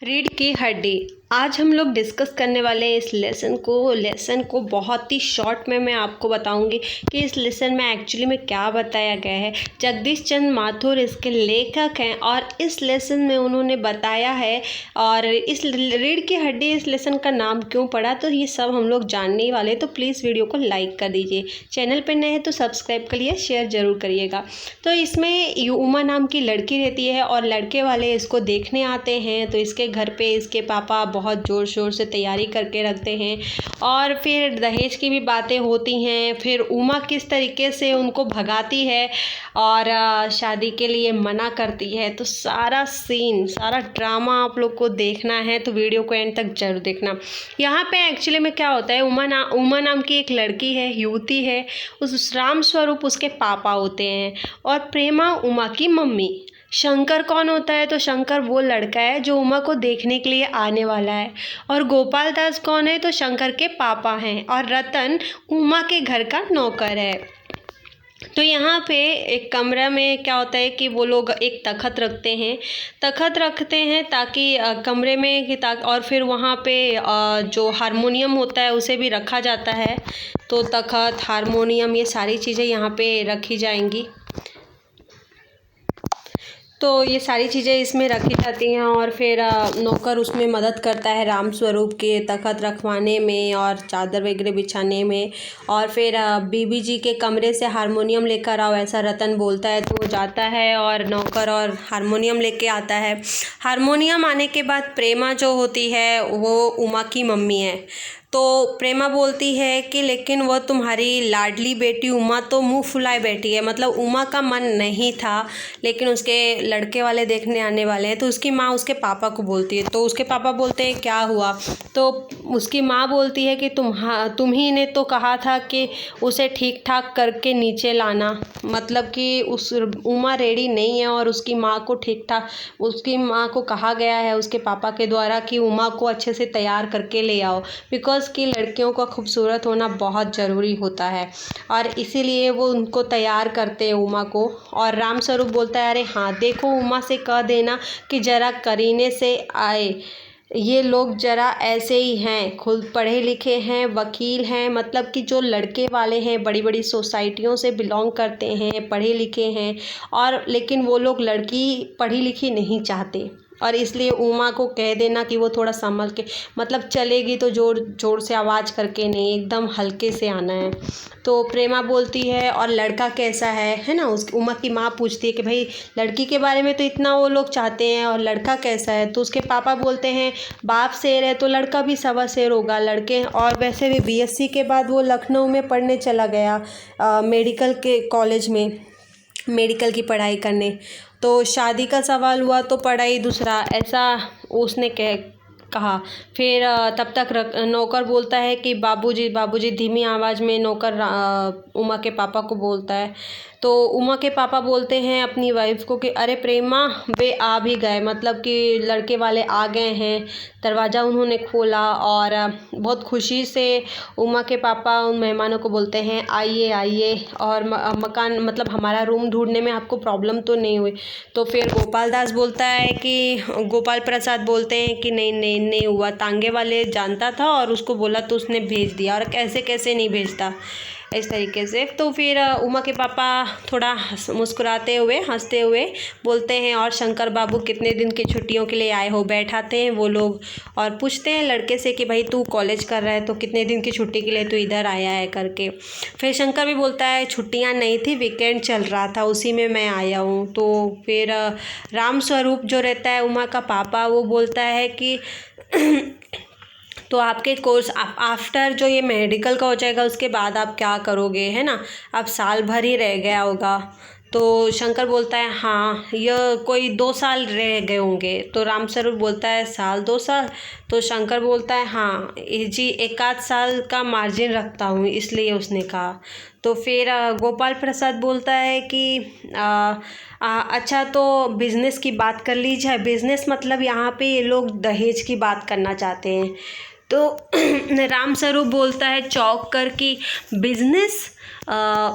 रीढ़ की हड्डी। आज हम लोग डिस्कस करने वाले हैं इस लेसन को बहुत ही शॉर्ट में मैं आपको बताऊंगी कि इस लेसन में एक्चुअली में क्या बताया गया है। जगदीश चंद्र माथुर इसके लेखक हैं और इस लेसन में उन्होंने बताया है। और इस रीढ़ की हड्डी इस लेसन का नाम क्यों पड़ा, तो ये सब हम लोग जानने ही वाले। तो प्लीज़ वीडियो को लाइक कर दीजिए, चैनल पर नए हैं तो सब्सक्राइब करिए, शेयर ज़रूर करिएगा। तो इसमें उमा नाम की लड़की रहती है और लड़के वाले इसको देखने आते हैं। तो इसके घर पे इसके पापा बहुत ज़ोर शोर से तैयारी करके रखते हैं और फिर दहेज की भी बातें होती हैं। फिर उमा किस तरीके से उनको भगाती है और शादी के लिए मना करती है। तो सारा सीन, सारा ड्रामा आप लोग को देखना है तो वीडियो को एंड तक जरूर देखना। यहाँ पे एक्चुअली में क्या होता है, उमा नाम की एक लड़की है, युवती है। उस राम स्वरूप उसके पापा होते हैं और प्रेमा उमा की मम्मी। शंकर कौन होता है, तो शंकर वो लड़का है जो उमा को देखने के लिए आने वाला है। और गोपाल दास कौन है, तो शंकर के पापा हैं। और रतन उमा के घर का नौकर है। तो यहाँ पे एक कमरा में क्या होता है कि वो लोग एक तखत रखते हैं ताकि कमरे में और फिर वहाँ पे जो हारमोनियम होता है उसे भी रखा जाता है। तो तखत, हारमोनियम, ये सारी चीज़ें यहाँ पे रखी जाएंगी। तो ये सारी चीज़ें इसमें रखी जाती हैं और फिर नौकर उसमें मदद करता है राम स्वरूप के तखत रखवाने में और चादर वगैरह बिछाने में। और फिर बीबी जी के कमरे से हारमोनियम लेकर आओ, ऐसा रतन बोलता है। तो वो जाता है और नौकर और हारमोनियम लेके आता है। हारमोनियम आने के बाद प्रेमा जो होती है वो उमा की मम्मी है। तो प्रेमा बोलती है कि लेकिन वह तुम्हारी लाडली बेटी उमा तो मुंह फुलाए बैठी है। मतलब उमा का मन नहीं था, लेकिन उसके लड़के वाले देखने आने वाले हैं। तो उसकी माँ उसके पापा को बोलती है। तो उसके पापा बोलते हैं क्या हुआ, तो उसकी माँ बोलती है कि तुम ही ने तो कहा था कि उसे ठीक ठाक करके नीचे लाना। मतलब कि उस उमा रेडी नहीं है और उसकी माँ को कहा गया है उसके पापा के द्वारा कि उमा को अच्छे से तैयार करके ले आओ, बिकॉज की लड़कियों का खूबसूरत होना बहुत ज़रूरी होता है। और इसीलिए वो उनको तैयार करते हैं उमा को। और राम स्वरूप बोलता है अरे हाँ देखो, उमा से कह देना कि ज़रा करीने से आए, ये लोग ज़रा ऐसे ही हैं, खुद पढ़े लिखे हैं, वकील हैं। मतलब कि जो लड़के वाले हैं बड़ी बड़ी सोसाइटियों से बिलोंग करते हैं, पढ़े लिखे हैं, और लेकिन वो लोग लड़की पढ़ी लिखी नहीं चाहते। और इसलिए उमा को कह देना कि वो थोड़ा संभल के, मतलब चलेगी तो जोर जोर से आवाज़ करके नहीं, एकदम हल्के से आना है। तो प्रेमा बोलती है और लड़का कैसा है ना। उस उमा की माँ पूछती है कि भाई लड़की के बारे में तो इतना वो लोग चाहते हैं और लड़का कैसा है। तो उसके पापा बोलते हैं बाप शेर है तो लड़का भी सवा शेर होगा। लड़के, और वैसे भी बीएससी के बाद वो लखनऊ में पढ़ने चला गया, मेडिकल के कॉलेज में मेडिकल की पढ़ाई करने। तो शादी का सवाल हुआ तो पढ़ाई दूसरा, ऐसा उसने कहा। फिर तब तक नौकर बोलता है कि बाबूजी, धीमी आवाज़ में नौकर उमा के पापा को बोलता है। तो उमा के पापा बोलते हैं अपनी वाइफ को कि अरे प्रेमा, वे आ भी गए, मतलब कि लड़के वाले आ गए हैं। दरवाज़ा उन्होंने खोला और बहुत खुशी से उमा के पापा उन मेहमानों को बोलते हैं आइए आइए, और मकान, मतलब हमारा रूम ढूंढने में आपको प्रॉब्लम तो नहीं हुई। तो फिर गोपाल प्रसाद बोलते हैं कि नहीं हुआ, तांगे वाले जानता था और उसको बोला तो उसने भेज दिया, और कैसे कैसे नहीं भेजता, इस तरीके से। तो फिर उमा के पापा थोड़ा मुस्कुराते हुए, हंसते हुए बोलते हैं और शंकर बाबू कितने दिन की छुट्टियों के लिए आए हो। बैठाते हैं वो लोग और पूछते हैं लड़के से कि भाई तू कॉलेज कर रहा है तो कितने दिन की छुट्टी के लिए तू इधर आया है करके। फिर शंकर भी बोलता है छुट्टियां नहीं थी, वीकेंड चल रहा था, उसी में मैं आया हूँ। तो फिर राम स्वरूप जो रहता है उमा का पापा, वो बोलता है कि तो आपके कोर्स आफ्टर जो ये मेडिकल का हो जाएगा उसके बाद आप क्या करोगे, है ना, अब साल भर ही रह गया होगा। तो शंकर बोलता है हाँ, यह कोई 2 साल रह गए होंगे। तो राम स्वरूप बोलता है साल 2 साल। तो शंकर बोलता है हाँ जी, 1 आध साल का मार्जिन रखता हूँ, इसलिए उसने कहा। तो फिर गोपाल प्रसाद बोलता है कि अच्छा तो बिज़नेस की बात कर ली जाए। बिज़नेस मतलब यहाँ पे ये लोग दहेज की बात करना चाहते हैं। तो राम स्वरूप बोलता है चौंक कर कि बिजनेस।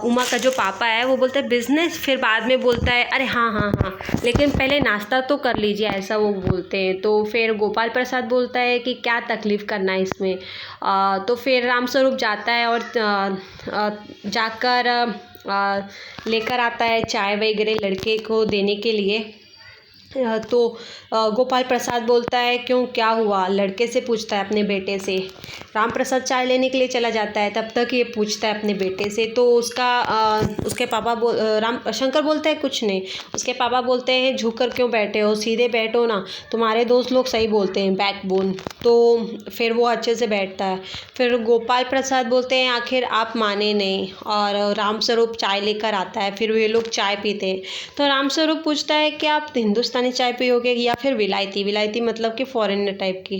उमा का जो पापा है वो बोलता है बिजनेस, फिर बाद में बोलता है अरे हाँ हाँ हाँ लेकिन पहले नाश्ता तो कर लीजिए, ऐसा वो बोलते हैं। तो फिर गोपाल प्रसाद बोलता है कि क्या तकलीफ़ करना है इसमें। तो फिर राम स्वरूप जाता है और जाकर लेकर आता है चाय वगैरह लड़के को देने के लिए। तो गोपाल प्रसाद बोलता है क्यों, क्या हुआ, लड़के से पूछता है अपने बेटे से। राम प्रसाद चाय लेने के लिए चला जाता है, तब तक ये पूछता है अपने बेटे से। तो उसके पापा राम शंकर बोलता है कुछ नहीं। उसके पापा बोलते हैं झुक कर क्यों बैठे हो, सीधे बैठो ना, तुम्हारे दोस्त लोग सही बोलते हैं, बैकबोन। तो फिर वो अच्छे से बैठता है। फिर गोपाल प्रसाद बोलते हैं आखिर आप माने नहीं, और राम स्वरूप चाय लेकर आता है। फिर वे लोग चाय पीते हैं। तो राम स्वरूप पूछता है कि आप हिंदुस्तानी चाय पियोगे या फिर विलायती, विलायती मतलब कि फॉरेनर टाइप की।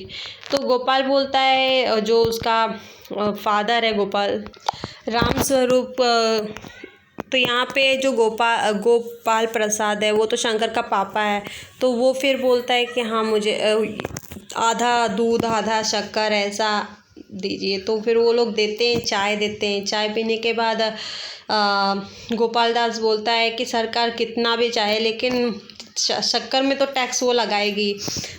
तो गोपाल बोलता है, जो उसका फादर है गोपाल, राम स्वरूप, तो यहाँ पे जो गोपाल प्रसाद है वो तो शंकर का पापा है। तो वो फिर बोलता है कि हाँ मुझे आधा दूध आधा शक्कर ऐसा दीजिए। तो फिर वो लोग देते हैं, चाय देते हैं। चाय पीने के बाद गोपाल दास बोलता है कि सरकार कितना भी चाहे लेकिन शक्कर में तो टैक्स वो लगाएगी।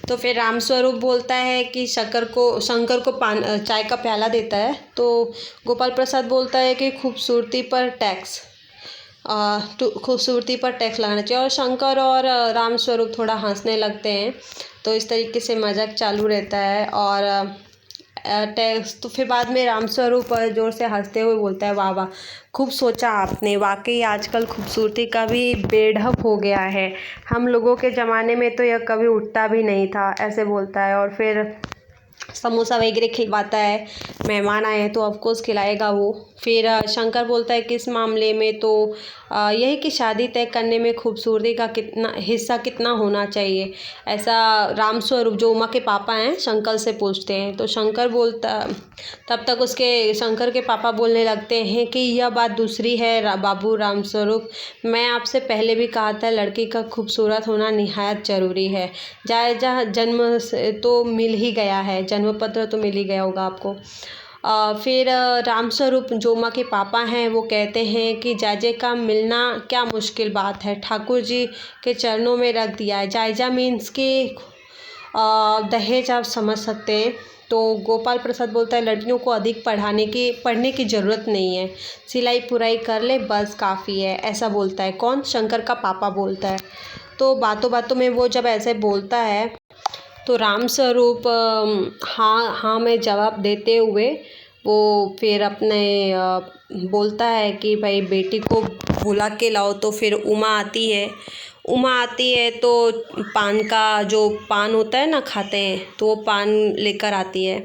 तो फिर राम स्वरूप बोलता है कि शंकर को चाय का प्याला देता है। तो गोपाल प्रसाद बोलता है कि खूबसूरती पर टैक्स लगाना चाहिए। और शंकर और राम स्वरूप थोड़ा हंसने लगते हैं। तो इस तरीके से मजाक चालू रहता है। और टैक्स तो फिर बाद में राम स्वरूप ज़ोर से हंसते हुए बोलता है वाह वाह, खूब सोचा आपने, वाकई आजकल खूबसूरती का भी बेढप हो गया है, हम लोगों के ज़माने में तो यह कभी उठता भी नहीं था, ऐसे बोलता है। और फिर समोसा वगैरह खिलवाता है, मेहमान आए हैं तो ऑफकोर्स खिलाएगा वो। फिर शंकर बोलता है किस मामले में, तो यही कि शादी तय करने में खूबसूरती का हिस्सा कितना होना चाहिए, ऐसा राम स्वरूप जो उमा के पापा हैं शंकर से पूछते हैं। तो तब तक शंकर के पापा बोलने लगते हैं कि यह बात दूसरी है बाबू राम स्वरूप, मैं आपसे पहले भी कहा था लड़की का खूबसूरत होना निहायत ज़रूरी है। जायज़ा जन्म से तो मिल ही गया है, जन्म पत्र तो मिल ही गया होगा आपको। फिर राम स्वरूप जो उमा के पापा हैं वो कहते हैं कि जायजे का मिलना क्या मुश्किल बात है, ठाकुर जी के चरणों में रख दिया है। जायजा मीन्स कि दहेज आप समझ सकते हैं। तो गोपाल प्रसाद बोलता है लड़कियों को अधिक पढ़ने की ज़रूरत नहीं है, सिलाई पुराई कर ले बस काफ़ी है, ऐसा बोलता है। कौन? शंकर का पापा बोलता है। तो बातों बातों में वो जब ऐसे बोलता है तो राम स्वरूप हाँ में जवाब देते हुए वो फिर अपने बोलता है कि भाई बेटी को बुला के लाओ। तो फिर उमा आती है तो पान होता है ना, खाते हैं, तो वो पान लेकर आती है।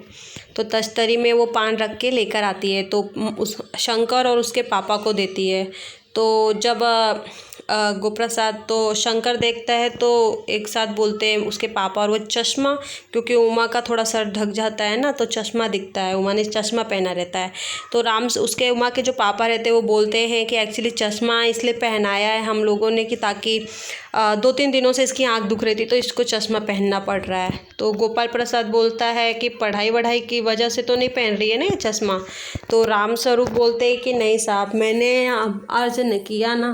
तो तश्तरी में वो पान रख के लेकर आती है, तो उस शंकर और उसके पापा को देती है। तो जब गोप्रसाद तो शंकर देखता है तो एक साथ बोलते हैं उसके पापा और वो चश्मा, क्योंकि उमा का थोड़ा सर ढक जाता है ना तो चश्मा दिखता है, उमा ने चश्मा पहना रहता है। तो उसके उमा के जो पापा रहते हैं वो बोलते हैं कि एक्चुअली चश्मा इसलिए पहनाया है हम लोगों ने कि ताकि 2-3 दिनों से इसकी आँख दुख रही थी तो इसको चश्मा पहनना पड़ रहा है। तो गोपाल प्रसाद बोलता है कि पढ़ाई वढ़ाई की वजह से तो नहीं पहन रही है ना ये चश्मा। तो राम स्वरूप बोलते हैं कि नहीं साहब, मैंने अर्ज नहीं किया ना,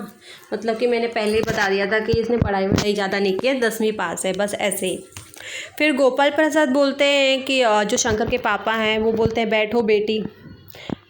मतलब कि मैंने पहले ही बता दिया था कि इसने पढ़ाई वढ़ाई ज़्यादा नहीं की है, 10वीं पास है, बस ऐसे ही। फिर गोपाल प्रसाद बोलते हैं कि जो शंकर के पापा हैं वो बोलते हैं बैठो बेटी।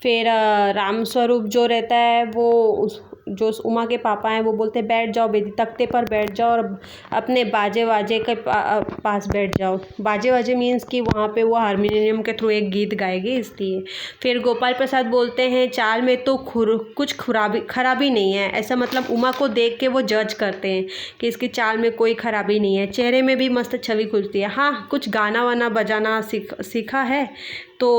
फिर राम स्वरूप जो रहता है वो जो उमा के पापा हैं वो बोलते हैं बैठ जाओ बेटी, तख्ते पर बैठ जाओ और अपने बाजे वाजे के पास बैठ जाओ। बाजे वाजे मीन्स कि वहाँ पे वो हारमोनियम के थ्रू एक गीत गाएगी इसलिए। फिर गोपाल प्रसाद बोलते हैं चाल में तो कुछ खराबी नहीं है, ऐसा मतलब उमा को देख के वो जज करते हैं कि इसकी चाल में कोई खराबी नहीं है, चेहरे में भी मस्त छवि खुलती है। हाँ, कुछ गाना वाना बजाना सीखा है। तो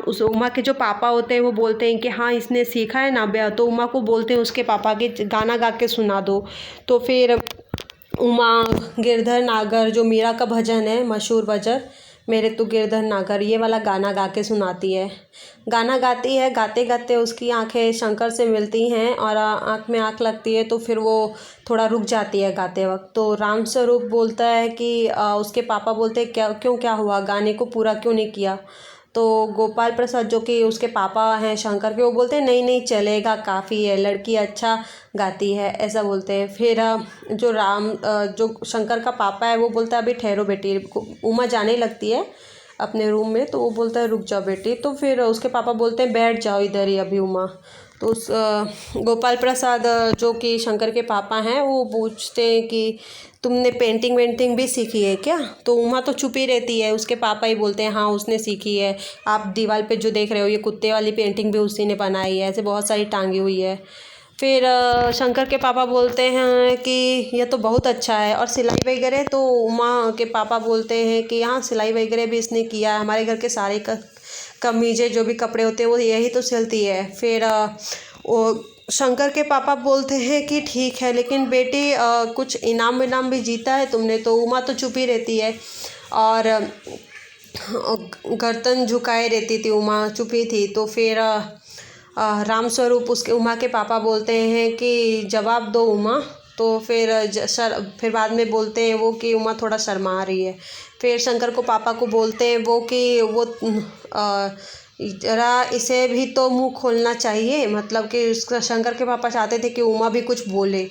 उस उमा के जो पापा होते हैं वो बोलते हैं कि हाँ इसने सीखा है ना, तो उमा को बोलते हैं उसके पापा के गाना गा के सुना दो। तो फिर उमा गिरधर नागर जो मीरा का भजन है मशहूर भजन, मेरे तो गिरधर नागर, ये वाला गाना गा के सुनाती है। गाना गाती है, गाते गाते उसकी आंखें शंकर से मिलती हैं और आँख में आँख लगती है। तो फिर वो थोड़ा रुक जाती है गाते वक्त। तो राम स्वरूप बोलता है कि उसके पापा बोलते हैं क्या हुआ, गाने को पूरा क्यों नहीं किया। तो गोपाल प्रसाद जो कि उसके पापा हैं शंकर के, वो बोलते हैं नहीं नहीं चलेगा, काफ़ी है, लड़की अच्छा गाती है, ऐसा बोलते हैं। फिर जो शंकर का पापा है वो बोलता है अभी ठहरो बेटी। उमा जाने लगती है अपने रूम में, तो वो बोलता है रुक जाओ बेटी। तो फिर उसके पापा बोलते हैं बैठ जाओ इधर ही अभी उमा। तो उस गोपाल प्रसाद जो कि शंकर के पापा हैं वो पूछते हैं कि तुमने पेंटिंग वेंटिंग भी सीखी है क्या? तो उमा तो चुप ही रहती है। उसके पापा ही बोलते हैं हाँ उसने सीखी है, आप दीवार पे जो देख रहे हो ये कुत्ते वाली पेंटिंग भी उसी ने बनाई है, ऐसे बहुत सारी टांगी हुई है। फिर शंकर के पापा बोलते हैं कि यह तो बहुत अच्छा है, और सिलाई वगैरह? तो उमा के पापा बोलते हैं कि हाँ सिलाई वगैरह भी इसने किया है, हमारे घर के सारे कमीज़ें जो भी कपड़े होते हैं वो यही तो सिलती है। फिर वो शंकर के पापा बोलते हैं कि ठीक है, लेकिन बेटी कुछ इनाम विनाम भी जीता है तुमने? तो उमा तो चुप ही रहती है और गर्दन झुकाए रहती थी, उमा चुप ही थी। तो फिर रामस्वरूप उसके उमा के पापा बोलते हैं कि जवाब दो उमा। तो फिर बाद में बोलते हैं वो कि उमा थोड़ा शर्मा रही है। फिर शंकर को पापा को बोलते हैं वो कि वो ज़रा इसे भी तो मुंह खोलना चाहिए, मतलब कि उसका शंकर के पापा चाहते थे कि उमा भी कुछ बोले।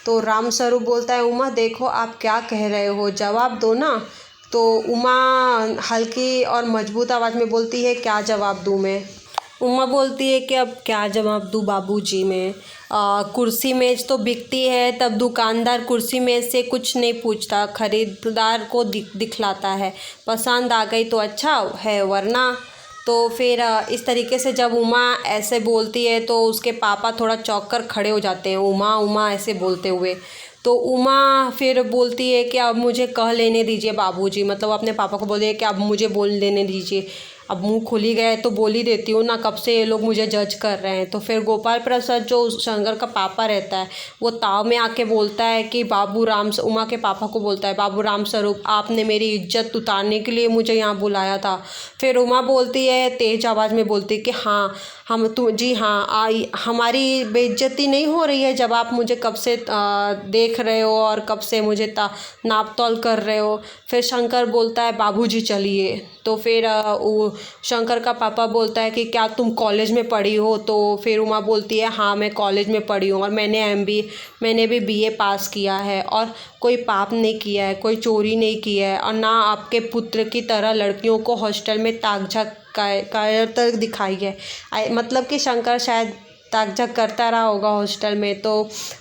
तो रामस्वरूप बोलता है उमा देखो आप क्या कह रहे हो, जवाब दो ना। तो उमा हल्की और मजबूत आवाज़ में बोलती है क्या जवाब दूँ मैं? उमा बोलती है कि अब क्या जवाब दूँ बाबूजी मैं, कुर्सी मेज़ तो बिकती है तब दुकानदार कुर्सी मेज़ से कुछ नहीं पूछता, खरीदार को दिखलाता है, पसंद आ गई तो अच्छा है वरना। तो फिर इस तरीके से जब उमा ऐसे बोलती है तो उसके पापा थोड़ा चौंक कर खड़े हो जाते हैं उमा उमा ऐसे बोलते हुए। तो उमा फिर बोलती है कि अब मुझे कह लेने दीजिए बाबूजी, मतलब अपने पापा को बोल रही है कि अब मुझे बोल लेने दीजिए, अब मुंह खुल ही गया है तो बोल ही देती हूँ ना, कब से ये लोग मुझे जज कर रहे हैं। तो फिर गोपाल प्रसाद जो शंकर का पापा रहता है वो ताव में आके बोलता है कि उमा के पापा को बोलता है बाबू राम स्वरूप आपने मेरी इज्जत उतारने के लिए मुझे यहाँ बुलाया था। फिर उमा बोलती है तेज आवाज़ में बोलती है कि हाँ जी हाँ हमारी बेइज्जती नहीं हो रही है जब आप मुझे कब से देख रहे हो और कब से मुझे नाप तोल कर रहे हो। फिर शंकर बोलता है बाबूजी चलिए। तो फिर शंकर का पापा बोलता है कि क्या तुम कॉलेज में पढ़ी हो? तो फिर उमा बोलती है हाँ मैं कॉलेज में पढ़ी हूँ और मैंने भी BA पास किया है और कोई पाप नहीं किया है, कोई चोरी नहीं किया है और ना आपके पुत्र की तरह लड़कियों को हॉस्टल में ताक झाक तक दिखाई है। मतलब कि शंकर शायद ताक झाक करता रहा होगा हॉस्टल में। तो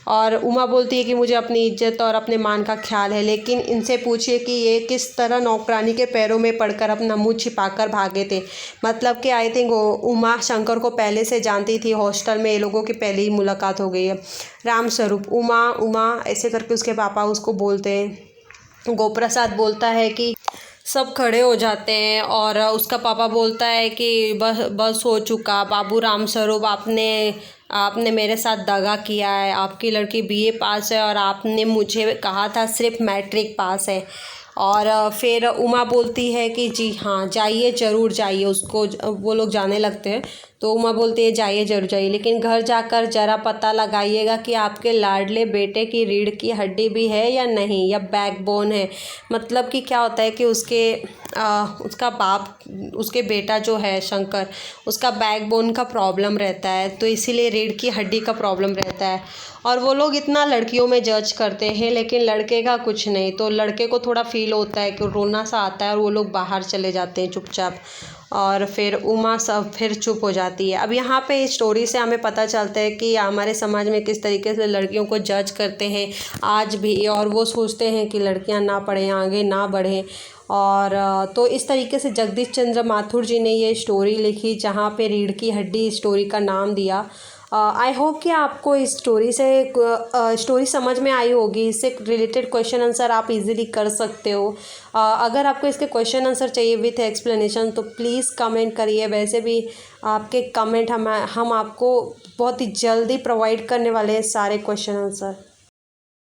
और उमा बोलती है कि मुझे अपनी इज्जत और अपने मान का ख्याल है, लेकिन इनसे पूछिए कि ये किस तरह नौकरानी के पैरों में पड़कर अपना मुंह छिपाकर भागे थे। मतलब कि आई थिंक उमा शंकर को पहले से जानती थी, हॉस्टल में ये लोगों की पहले ही मुलाकात हो गई है। रामस्वरूप उमा उमा ऐसे करके उसके पापा उसको बोलते हैं। गोप्रसाद बोलता है कि सब खड़े हो जाते हैं और उसका पापा बोलता है कि बस हो चुका बाबू रामस्वरूप, आपने मेरे साथ दगा किया है। आपकी लड़की BA पास है और आपने मुझे कहा था सिर्फ मैट्रिक पास है। और फिर उमा बोलती है कि जी हाँ जाइए ज़रूर जाइए, उसको वो लोग जाने लगते हैं। तो उमा बोलती है जाइए ज़रूर जाइए, लेकिन घर जाकर ज़रा पता लगाइएगा कि आपके लाडले बेटे की रीढ़ की हड्डी भी है या नहीं, या बैकबोन है। मतलब कि क्या होता है कि उसका बाप उसके बेटा जो है शंकर, उसका बैकबोन का प्रॉब्लम रहता है, तो इसीलिए रीढ़ की हड्डी का प्रॉब्लम रहता है। और वो लोग इतना लड़कियों में जज करते हैं लेकिन लड़के का कुछ नहीं। तो लड़के को थोड़ा फील होता है कि रोना सा आता है और वो लोग बाहर चले जाते हैं चुपचाप। और फिर उमा सब फिर चुप हो जाती है। अब यहाँ पे इस स्टोरी से हमें पता चलता है कि हमारे समाज में किस तरीके से लड़कियों को जज करते हैं आज भी, और वो सोचते हैं कि लड़कियाँ ना पढ़ें आगे ना बढ़ें। और तो इस तरीके से जगदीश चंद्र माथुर जी ने ये स्टोरी लिखी जहाँ पे रीढ़ की हड्डी स्टोरी का नाम दिया। आई होप कि आपको इस स्टोरी से स्टोरी समझ में आई होगी। इससे रिलेटेड क्वेश्चन आंसर आप इजीली कर सकते हो। अगर आपको इसके क्वेश्चन आंसर चाहिए विथ एक्सप्लेनेशन तो प्लीज़ कमेंट करिए। वैसे भी आपके कमेंट हम आपको बहुत ही जल्दी प्रोवाइड करने वाले हैं सारे क्वेश्चन आंसर।